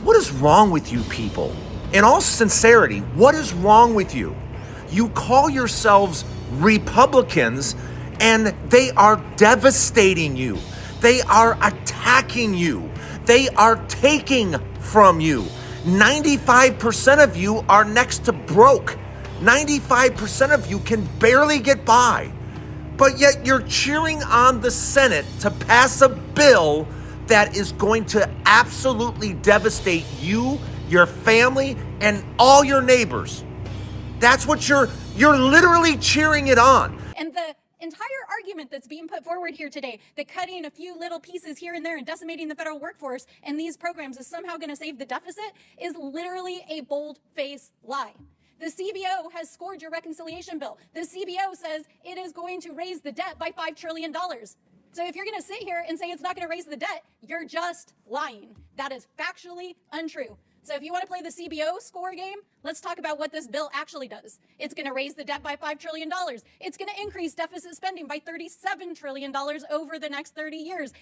What is wrong with you people? In all sincerity, what is wrong with you? You call yourselves Republicans and they are devastating you. They are attacking you. They are taking from you. 95% of you are next to broke. 95% of you can barely get by. But yet you're cheering on the Senate to pass a bill that is going to absolutely devastate you, your family, and all your neighbors. That's what you're literally cheering it on. And the entire argument that's being put forward here today, that cutting a few little pieces here and there and decimating the federal workforce and these programs is somehow going to save the deficit, is literally a bold-faced lie. The CBO has scored your reconciliation bill. The CBO says it is going to raise the debt by $5 trillion. So if you're going to sit here and say it's not going to raise the debt, you're just lying. That is factually untrue. So if you want to play the CBO score game, let's talk about what this bill actually does. It's going to raise the debt by $5 trillion. It's going to increase deficit spending by $37 trillion over the next 30 years.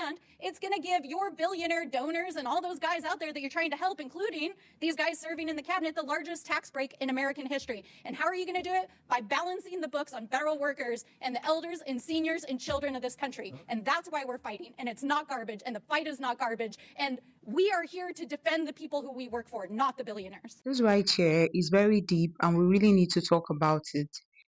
And it's going to give your billionaire donors and all those guys out there that you're trying to help, including these guys serving in the cabinet, the largest tax break in American history. And how are you going to do it? By balancing the books on federal workers and the elders and seniors and children of this country. And that's why we're fighting. And it's not garbage. And the fight is not garbage. And we are here to defend the people who we work for, not the billionaires. This right here is very deep and we really need to talk about it.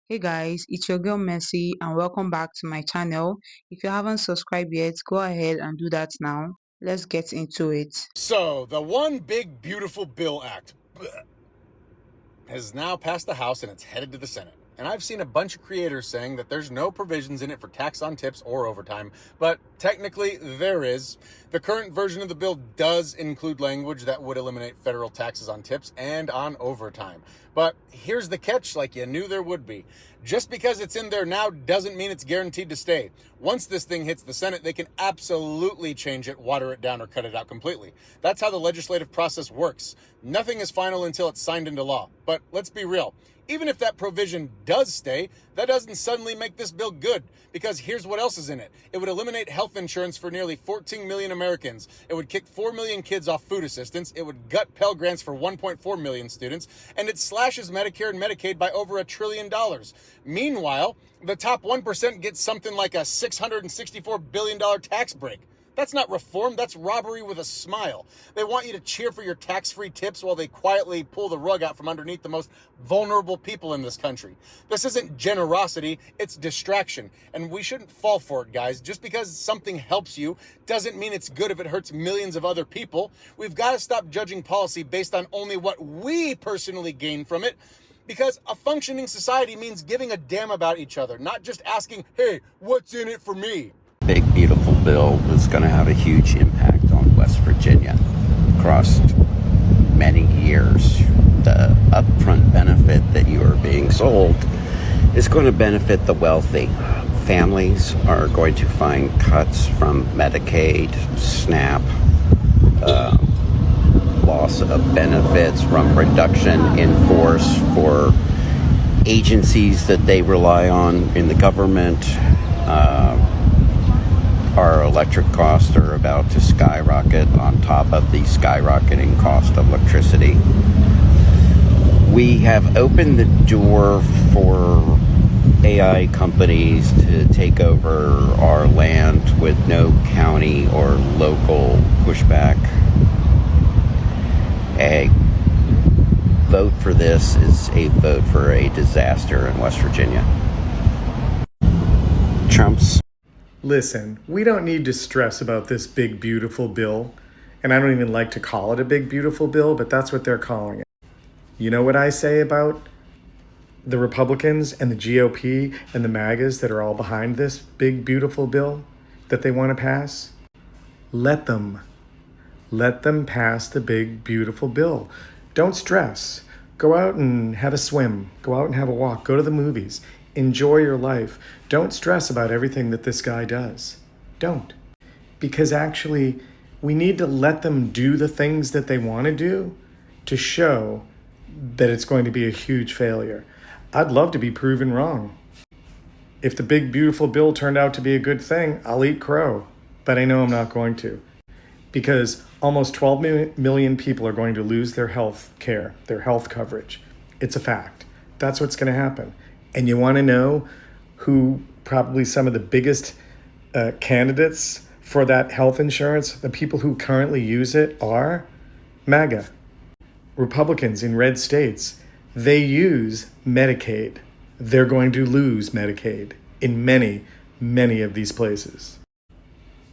Hey guys, it's your girl Mercy and welcome back to my channel. If you haven't subscribed yet, go ahead and do that now. Let's get into it. So, the One Big Beautiful Bill Act has now passed the House and it's headed to the Senate. And I've seen a bunch of creators saying that there's no provisions in it for tax on tips or overtime, but technically there is. The current version of the bill does include language that would eliminate federal taxes on tips and on overtime. But here's the catch, like you knew there would be. Just because it's in there now doesn't mean it's guaranteed to stay. Once this thing hits the Senate, they can absolutely change it, water it down, or cut it out completely. That's how the legislative process works. Nothing is final until it's signed into law. But let's be real. Even if that provision does stay, that doesn't suddenly make this bill good, because here's what else is in it. It would eliminate health insurance for nearly 14 million Americans. It would kick 4 million kids off food assistance. It would gut Pell Grants for 1.4 million students, and it slashes Medicare and Medicaid by over $1 trillion. Meanwhile, the top 1% gets something like a $664 billion tax break. That's not reform, that's robbery with a smile. They want you to cheer for your tax-free tips while they quietly pull the rug out from underneath the most vulnerable people in this country. This isn't generosity, it's distraction. And we shouldn't fall for it, guys. Just because something helps you doesn't mean it's good if it hurts millions of other people. We've got to stop judging policy based on only what we personally gain from it. Because a functioning society means giving a damn about each other, not just asking, hey, what's in it for me? Big beautiful bill is going to have a huge impact on West Virginia across many years. The upfront benefit that you are being sold is going to benefit the wealthy. Families are going to find cuts from Medicaid, SNAP, loss of benefits from reduction in force for agencies that they rely on in the government. Our electric costs are about to skyrocket on top of the skyrocketing cost of electricity. We have opened the door for AI companies to take over our land with no county or local pushback. A vote for this is a vote for a disaster in West Virginia. Trump's Listen, we don't need to stress about this big, beautiful bill. And I don't even like to call it a big, beautiful bill, but that's what they're calling it. You know what I say about the Republicans and the GOP and the MAGAs that are all behind this big, beautiful bill that they want to pass? Let them pass the big, beautiful bill. Don't stress. Go out and have a swim. Go out and have a walk. Go to the movies. Enjoy your life. Don't stress about everything that this guy does. Don't. Because actually, we need to let them do the things that they want to do to show that it's going to be a huge failure. I'd love to be proven wrong. If the big, beautiful bill turned out to be a good thing, I'll eat crow. But I know I'm not going to. because almost 12 million people are going to lose their health care, their health coverage. It's a fact. That's what's going to happen. And you want to know who probably some of the biggest candidates for that health insurance, the people who currently use it, are? MAGA. Republicans in red states, they use Medicaid. They're going to lose Medicaid in many, many of these places.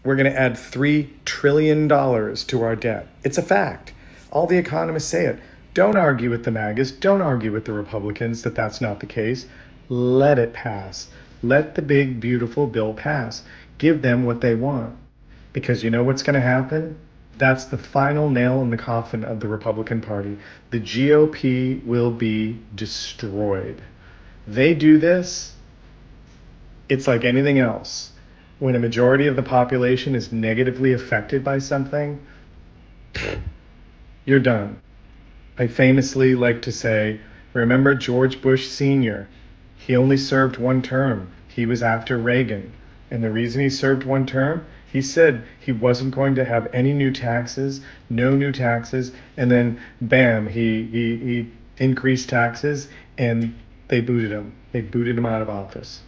We're going to add $3 trillion to our debt. It's a fact. All the economists say it. Don't argue with the MAGAs. Don't argue with the Republicans that that's not the case. Let it pass. Let the big, beautiful bill pass. Give them what they want. Because you know what's going to happen? That's the final nail in the coffin of the Republican Party. The GOP will be destroyed. They do this, it's like anything else. When a majority of the population is negatively affected by something, you're done. I famously like to say, remember George Bush Sr.? He only served one term. He was after Reagan. And the reason he served one term, he said he wasn't going to have any new taxes, no new taxes, and then bam, he increased taxes and they booted him. They booted him out of office.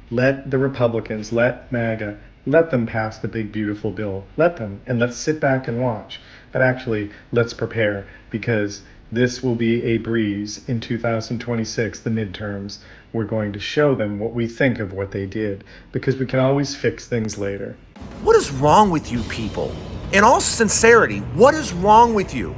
Let the Republicans, let MAGA, let them pass the big beautiful bill. Let them, and let's sit back and watch. But actually, let's prepare, because this will be a breeze in 2026, the midterms. We're going to show them what we think of what they did, because we can always fix things later. What is wrong with you people? In all sincerity, what is wrong with you?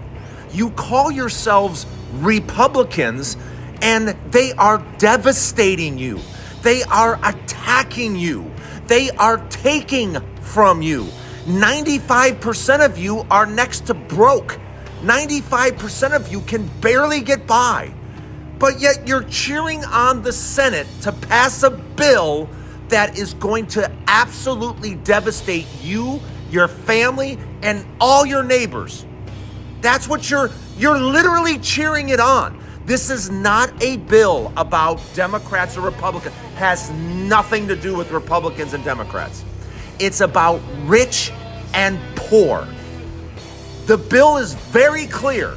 You call yourselves Republicans, and they are devastating you. They are attacking you. They are taking from you. 95% of you are next to broke. 95% of you can barely get by. But yet you're cheering on the Senate to pass a bill that is going to absolutely devastate you, your family, and all your neighbors. That's what you're literally cheering it on. This is not a bill about Democrats or Republicans. Has nothing to do with Republicans and Democrats. It's about rich and poor. The bill is very clear.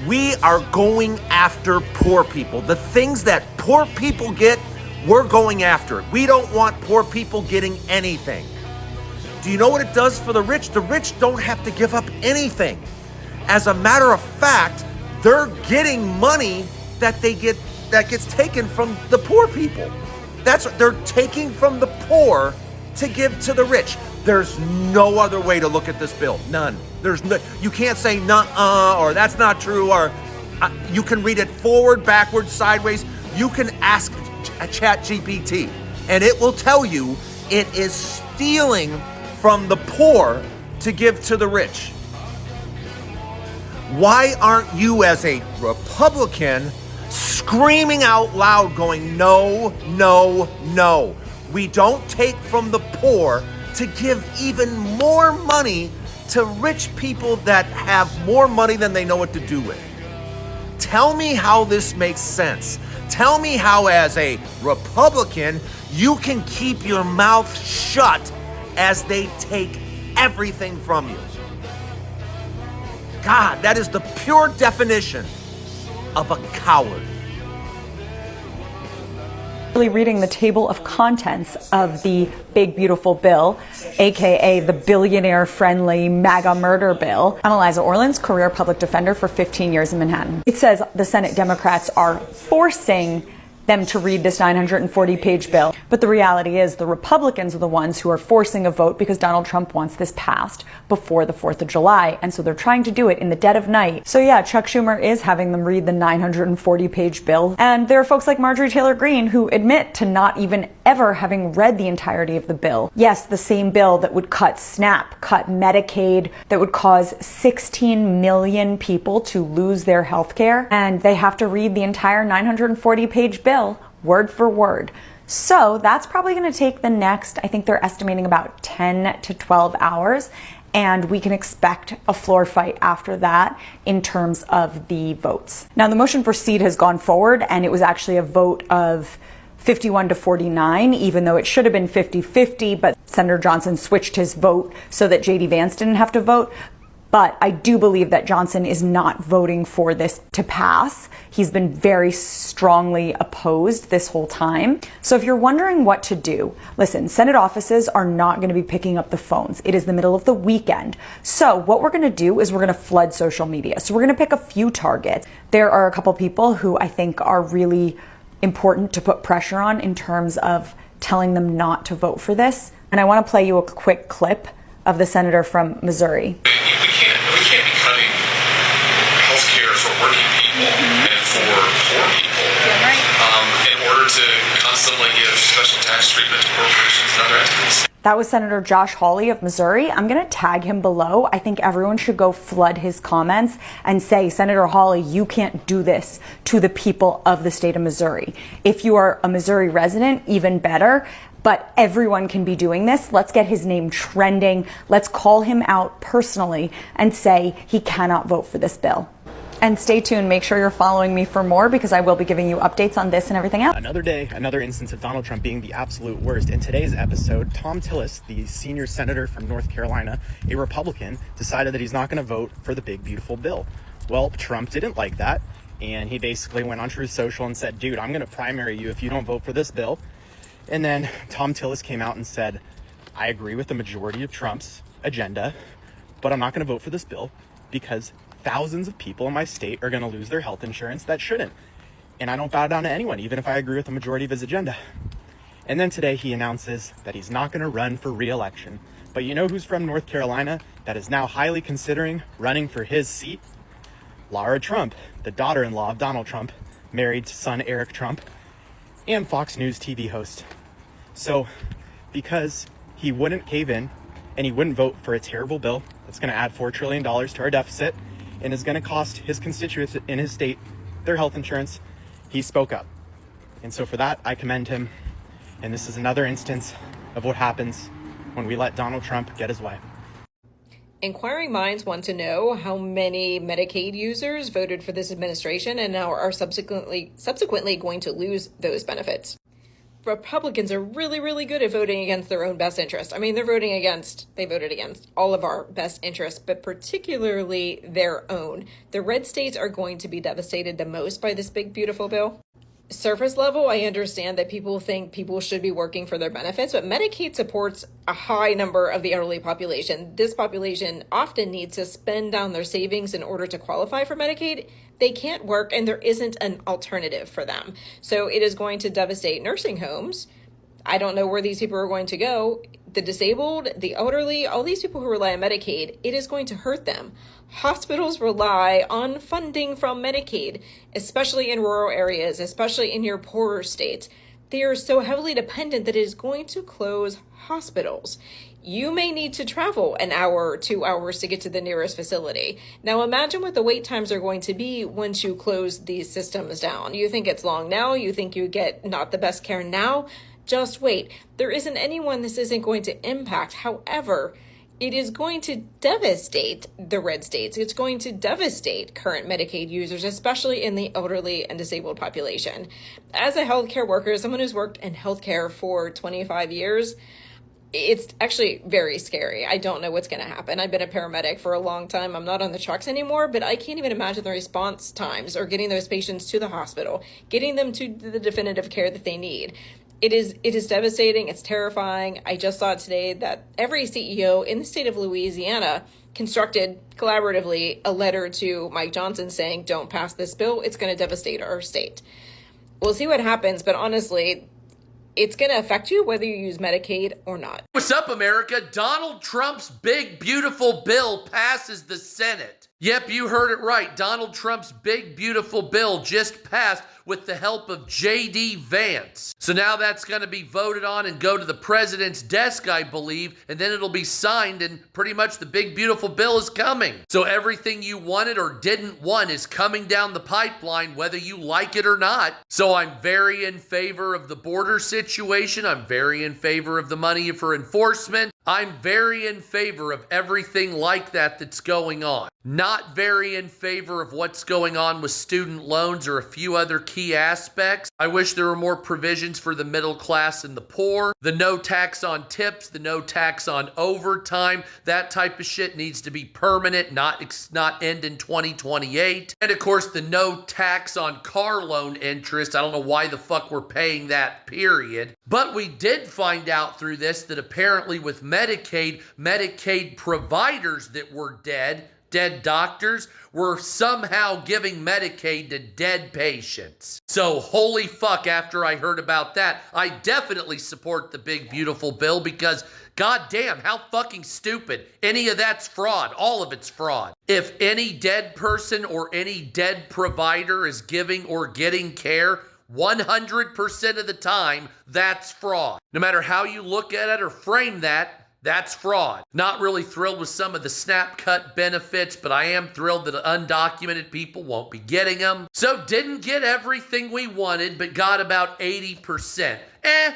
We are going after poor people. The things that poor people get, we're going after it. We don't want poor people getting anything. Do you know what it does for the rich? The rich don't have to give up anything. As a matter of fact, they're getting money that gets taken from the poor people. That's what they're taking from the poor to give to the rich. There's no other way to look at this bill. None. There's no. You can't say nuh-uh or that's not true, or you can read it forward, backwards, sideways. You can ask a ChatGPT, and it will tell you it is stealing from the poor to give to the rich. Why aren't you, as a Republican, screaming out loud, going, no, no, no? We don't take from the poor to give even more money to rich people that have more money than they know what to do with. Tell me how this makes sense. Tell me how, as a Republican, you can keep your mouth shut as they take everything from you. God, that is the pure definition of a coward. Reading the table of contents of the big beautiful bill, aka the billionaire-friendly MAGA murder bill. I'm Eliza Orlins, career public defender for 15 years in Manhattan. It says the Senate Democrats are forcing them to read this 940-page bill. But the reality is the Republicans are the ones who are forcing a vote because Donald Trump wants this passed before the 4th of July. And so they're trying to do it in the dead of night. So yeah, Chuck Schumer is having them read the 940-page bill. And there are folks like Marjorie Taylor Greene who admit to not even ever having read the entirety of the bill. Yes, the same bill that would cut SNAP, cut Medicaid, that would cause 16 million people to lose their health care. And they have to read the entire 940-page bill word for word. So that's probably going to take the next, I think they're estimating about 10 to 12 hours. And we can expect a floor fight after that in terms of the votes. Now, the motion for proceed has gone forward, and it was actually a vote of 51 to 49, even though it should have been 50-50, but Senator Johnson switched his vote so that J.D. Vance didn't have to vote. But I do believe that Johnson is not voting for this to pass. He's been very strongly opposed this whole time. So if you're wondering what to do, listen, Senate offices are not going to be picking up the phones. It is the middle of the weekend. So what we're going to do is we're going to flood social media. So we're going to pick a few targets. There are a couple people who I think are really important to put pressure on in terms of telling them not to vote for this. And I want to play you a quick clip of the senator from Missouri. We can't be cutting health care for working people and for poor people in order to constantly give special tax treatment to corporations and other entities. That was Senator Josh Hawley of Missouri. I'm going to tag him below. I think everyone should go flood his comments and say, Senator Hawley, you can't do this to the people of the state of Missouri. If you are a Missouri resident, even better. But everyone can be doing this. Let's get his name trending. Let's call him out personally and say he cannot vote for this bill. And stay tuned. Make sure you're following me for more because I will be giving you updates on this and everything else. Another day, another instance of Donald Trump being the absolute worst. In today's episode, Tom Tillis, the senior senator from North Carolina, a Republican, decided that he's not going to vote for the big, beautiful bill. Well, Trump didn't like that. And he basically went on Truth Social and said, dude, I'm going to primary you if you don't vote for this bill. And then Tom Tillis came out and said, I agree with the majority of Trump's agenda, but I'm not going to vote for this bill because thousands of people in my state are going to lose their health insurance that shouldn't. And I don't bow down to anyone, even if I agree with the majority of his agenda. And then today he announces that he's not going to run for re-election. But you know who's from North Carolina that is now highly considering running for his seat? Lara Trump, the daughter-in-law of Donald Trump, married to son Eric Trump, and Fox News TV host. So because he wouldn't cave in and he wouldn't vote for a terrible bill that's going to add $4 trillion to our deficit and is going to cost his constituents in his state their health insurance, he spoke up. And so for that, I commend him. And this is another instance of what happens when we let Donald Trump get his way. Inquiring minds want to know how many Medicaid users voted for this administration and now are subsequently going to lose those benefits. Republicans are really, really good at voting against their own best interest. I mean, they voted against all of our best interests, but particularly their own. The red states are going to be devastated the most by this big, beautiful bill. Surface level, I understand that people think people should be working for their benefits, but Medicaid supports a high number of the elderly population. This population often needs to spend down their savings in order to qualify for Medicaid. They can't work and there isn't an alternative for them. So it is going to devastate nursing homes. I don't know where these people are going to go. The disabled, the elderly, all these people who rely on Medicaid, it is going to hurt them. Hospitals rely on funding from Medicaid, especially in rural areas, especially in your poorer states. They are so heavily dependent that it is going to close hospitals. You may need to travel an hour or 2 hours to get to the nearest facility. Now imagine what the wait times are going to be once you close these systems down. You think it's long now, you think you get not the best care now, just wait. There isn't anyone this isn't going to impact. However, it is going to devastate the red states. It's going to devastate current Medicaid users, especially in the elderly and disabled population. As a healthcare worker, someone who's worked in healthcare for 25 years, it's actually very scary. I don't know what's going to happen. I've been a paramedic for a long time. I'm not on the trucks anymore, but I can't even imagine the response times or getting those patients to the hospital, getting them to the definitive care that they need. It is devastating. It's terrifying. I just saw today that every CEO in the state of Louisiana constructed collaboratively a letter to Mike Johnson saying, don't pass this bill. It's going to devastate our state. We'll see what happens, but honestly, it's going to affect you whether you use Medicaid or not. What's up, America? Donald Trump's big, beautiful bill passes the Senate. Yep, you heard it right. Donald Trump's big, beautiful bill just passed with the help of J.D. Vance. So now that's going to be voted on and go to the president's desk, I believe, and then it'll be signed and pretty much the big, beautiful bill is coming. So everything you wanted or didn't want is coming down the pipeline, whether you like it or not. So I'm very in favor of the border situation. I'm very in favor of the money for enforcement. I'm very in favor of everything like that that's going on. Not very in favor of what's going on with student loans or a few other key aspects. I wish there were more provisions for the middle class and the poor. The no tax on tips, the no tax on overtime, that type of shit needs to be permanent, not end in 2028. And of course, the no tax on car loan interest. I don't know why the fuck we're paying that, period. But we did find out through this that apparently with Medicaid providers that were dead doctors were somehow giving Medicaid to dead patients. So holy fuck, after I heard about that, I definitely support the big beautiful bill because goddamn, how fucking stupid. Any of that's fraud. All of it's fraud. If any dead person or any dead provider is giving or getting care, 100% of the time, that's fraud. No matter how you look at it or frame that, that's fraud. Not really thrilled with some of the snap cut benefits, but I am thrilled that undocumented people won't be getting them. So didn't get everything we wanted, but got about 80%.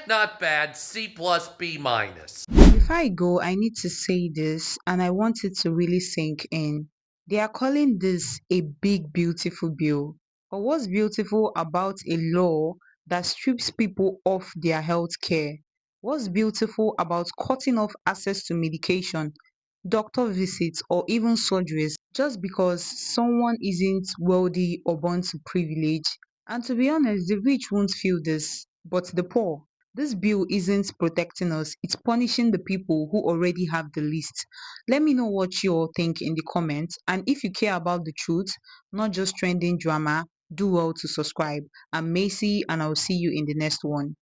Not bad. C plus, B minus. Before I go, I need to say this, and I want it to really sink in. They are calling this a big, beautiful bill. But what's beautiful about a law that strips people of their health care? What's beautiful about cutting off access to medication, doctor visits, or even surgeries just because someone isn't wealthy or born to privilege? And to be honest, the rich won't feel this, but the poor. This bill isn't protecting us, it's punishing the people who already have the least. Let me know what you all think in the comments. And if you care about the truth, not just trending drama, do well to subscribe. I'm Macy, and I'll see you in the next one.